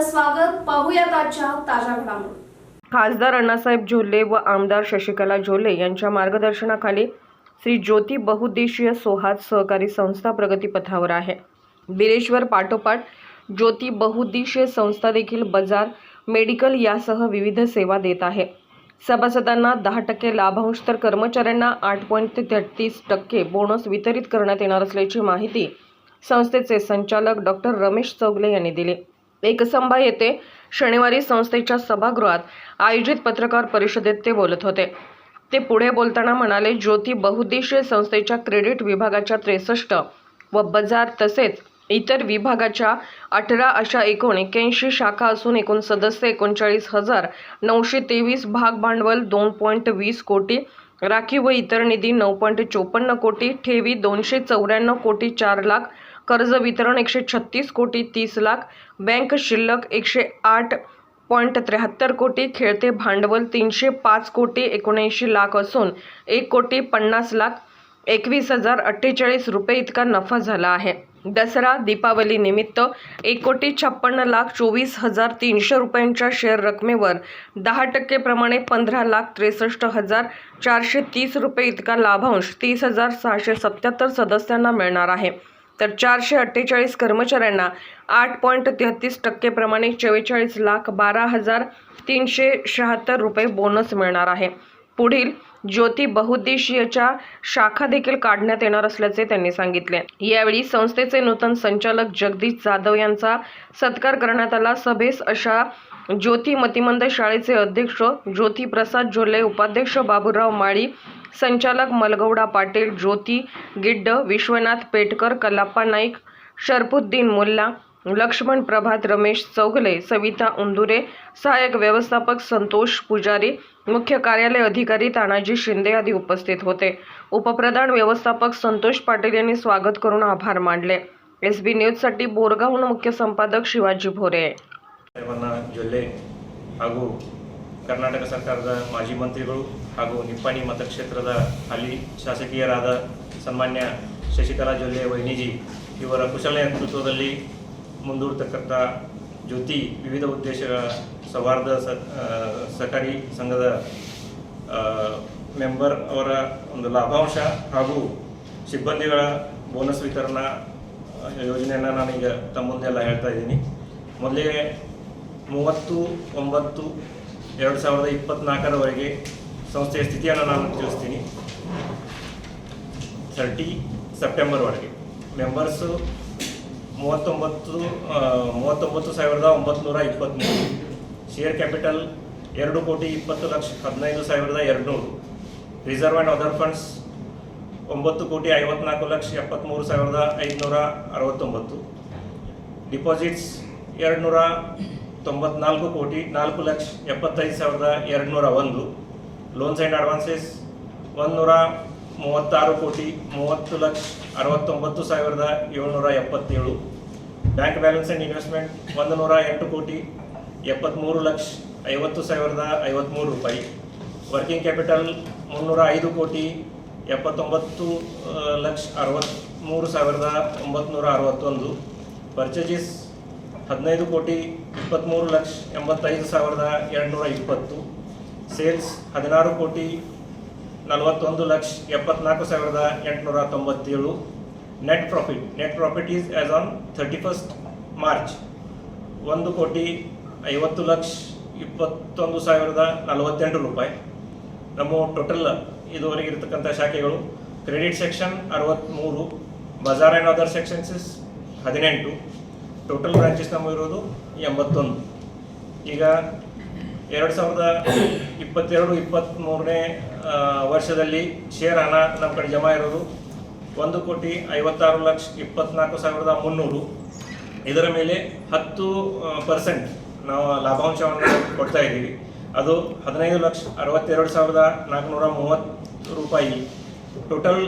स्वागत. पाहूयात आजच्या ताज्या घडामोडी. खासदार अण्णासाहेब झोले व आमदार शशिकला झोले यांच्या मार्गदर्शनाखाली श्री ज्योती बहुउद्देशीय सौहार्द सहकारी संस्था प्रगतीपथावर आहे. बिरेश्वर पाठोपाठ ज्योती बहुउद्देशीय संस्था देखील बाजार, मेडिकल यासह विविध सेवा देत आहे. सभासदांना 10% लाभांश तर कर्मचाऱ्यांना 8.33% बोनस वितरित करण्यात येणार असल्याची माहिती संस्थेचे संचालक डॉक्टर रमेश चौगले यांनी दिली. एकसंबा येथे शनिवारी संस्थेच्या सभागृहात आयोजित पत्रकार परिषदेत ते बोलत होते. ते पुढे बोलताना म्हणाले, ज्योती बहुउद्देशीय संस्थेच्या क्रेडिट विभागाच्या 63 व बाजार तसेच इतर विभागाच्या 18 अशा एकूण 81 शाखा असून एकूण सदस्य 39,923, भाग भांडवल 2.20 कोटी, राखीव व इतर निधी 9.54 कोटी, ठेवी 294 कोटी 4 लाख, कर्ज वितरण 136 कोटी 30 लाख, बँक शिल्लक 108.73 कोटी, खेळते भांडवल 305 कोटी 79 लाख असून 1 कोटी 50 लाख 21,048 रुपये इतका नफा झाला आहे. दसरा दीपावली निमित्त 1,56,24,300 रुपयांच्या शेअर रकमेवर 10% प्रमाणे 15,63,430 रुपये इतका लाभांश 30,677 सदस्यांना मिळणार आहे. तर 448 कर्मचाऱ्यांना 8.33% प्रमाणे 44,12,376 रुपये बोनस मिळणार आहे. पुढील ज्योती बहुउद्देशीयच्या शाखा देखील काढण्यात येणार असल्याचे त्यांनी सांगितले. यावेळी संस्थेचे नूतन संचालक जगदीश जाधव यांचा सत्कार करण्यात आला. सभेस अशा ज्योती मतिमंद शाळेचे अध्यक्ष ज्योती प्रसाद झोले, उपाध्यक्ष बाबूराव माळी, संचालक मलगौडा पाटील, ज्योती गिड्ड, विश्वनाथ पेटकर, कल्लाप्पा नाईक, शरफुद्दीन मुल्ला, लक्ष्मण प्रभात, रमेश चौगले, सविता उंदुरे, सहाय्यक व्यवस्थापक संतोष पुजारी, मुख्य कार्यालय अधिकारी तानाजी शिंदे आदी उपस्थित होते. उपप्रधान व्यवस्थापक संतोष पाटील यांनी स्वागत करून आभार मानले. SB न्यूजसाठी बोरगावहून मुख्य संपादक शिवाजी भोरे. ಜೊಲ್ಲೆ ಹಾಗೂ ಕರ್ನಾಟಕ ಸರ್ಕಾರದ ಮಾಜಿ ಮಂತ್ರಿಗಳು ಹಾಗೂ ನಿಪ್ಪಾಣಿ ಮತಕ್ಷೇತ್ರದ ಹಾಲಿ ಶಾಸಕೀಯರಾದ ಸನ್ಮಾನ್ಯ ಶಶಿಕಲಾ ಜೊಲ್ಲೆ ವೈನಿಜಿ ಇವರ ಕುಶಲ ನೇತೃತ್ವದಲ್ಲಿ ಮುಂದೂಡತಕ್ಕಂಥ ಜ್ಯೋತಿ ವಿವಿಧ ಉದ್ದೇಶಗಳ ಸೌಹಾರ್ದ ಸಹಕಾರಿ ಸಂಘದ ಮೆಂಬರ್ ಅವರ ಒಂದು ಲಾಭಾಂಶ ಹಾಗೂ ಸಿಬ್ಬಂದಿಗಳ ಬೋನಸ್ ವಿತರಣಾ ಯೋಜನೆಯನ್ನು ನಾನೀಗ ತಮ್ಮ ಮುಂದೆಲ್ಲ ಹೇಳ್ತಾ ಇದ್ದೀನಿ. ಮೊದಲಿಗೆ 30/9/2024 ಸಂಸ್ಥೆಯ ಸ್ಥಿತಿಯನ್ನು ನಾನು ತಿಳಿಸ್ತೀನಿ. 30 ಸೆಪ್ಟೆಂಬರ್ವರೆಗೆ members 39,923, share capital 2,20,15,200, reserve and other funds 9,54,73,569, deposits 294 ಕೋಟಿ 4,75,201, ಲೋನ್ಸ್ ಆ್ಯಂಡ್ ಅಡ್ವಾನ್ಸಸ್ 136 ಕೋಟಿ 30,69,777, ಬ್ಯಾಂಕ್ ಬ್ಯಾಲೆನ್ಸ್ ಆ್ಯಂಡ್ ಇನ್ವೆಸ್ಟ್ಮೆಂಟ್ 108 ಕೋಟಿ 73,50,53 ರೂಪಾಯಿ, ವರ್ಕಿಂಗ್ ಕ್ಯಾಪಿಟಲ್ 305 ಕೋಟಿ 79,63,961, ಪರ್ಚೇಸಸ್ 15 ಕೋಟಿ 23,85,220, ಸೇಲ್ಸ್ 16 ಕೋಟಿ 41,74,897, net profit is as on 31st March 1,50,21,048 ರೂಪಾಯಿ. ನಮ್ಮ ಟೋಟಲ್ ಇದುವರೆಗೆ ಇರತಕ್ಕಂಥ ಶಾಖೆಗಳು credit section 63, Bazaar and other sections 18, total branches ನಮ್ಮ ಇರೋದು 81. ಈಗ 2022-23ನೇ ವರ್ಷದಲ್ಲಿ ಶೇರ್ ಹಣ ನಮ್ಮ ಕಡೆ ಜಮಾ ಇರೋದು 1,56,24,300. ಇದರ ಮೇಲೆ 10% ನಾವು ಲಾಭಾಂಶವನ್ನು ಕೊಡ್ತಾ ಇದ್ದೀವಿ. ಅದು 15,62,430 ರೂಪಾಯಿ. ಟೋಟಲ್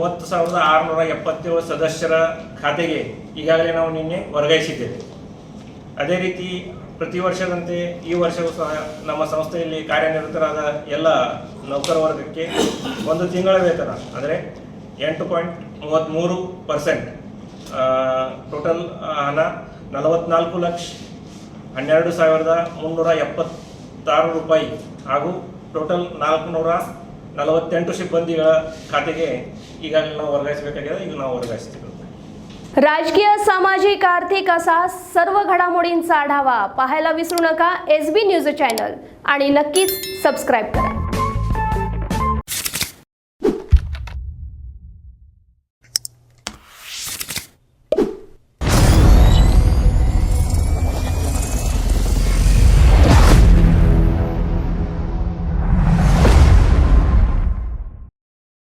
30,677 ಸದಸ್ಯರ ಖಾತೆಗೆ ಈಗಾಗಲೇ ನಾವು ನಿನ್ನೆ ವರ್ಗಾಯಿಸಿದ್ದೇವೆ. ಅದೇ ರೀತಿ ಪ್ರತಿ ವರ್ಷದಂತೆ ಈ ವರ್ಷವೂ ಸಹ ನಮ್ಮ ಸಂಸ್ಥೆಯಲ್ಲಿ ಕಾರ್ಯನಿರತರಾದ ಎಲ್ಲ ನೌಕರ ವರ್ಗಕ್ಕೆ ಒಂದು ತಿಂಗಳ ವೇತನ ಅಂದರೆ 8.33% ಟೋಟಲ್ ಹಣ 44,00,000 12,376 ರೂಪಾಯಿ ಹಾಗೂ ಟೋಟಲ್ 448 ಸಿಬ್ಬಂದಿಗಳ ಖಾತೆಗೆ ಈಗಾಗಲೇ ನಾವು ವರ್ಗಾಯಿಸಬೇಕಾಗಿದೆ. ಈಗ ನಾವು ವರ್ಗಾಯಿಸ್ತೀವಿ. राजकीय, सामाजिक, आर्थिक असा सर्व घडामोडींचा आढावा पाहायला विसरू नका SB न्यूज चॅनल आणि नक्कीच सबस्क्राईब करा.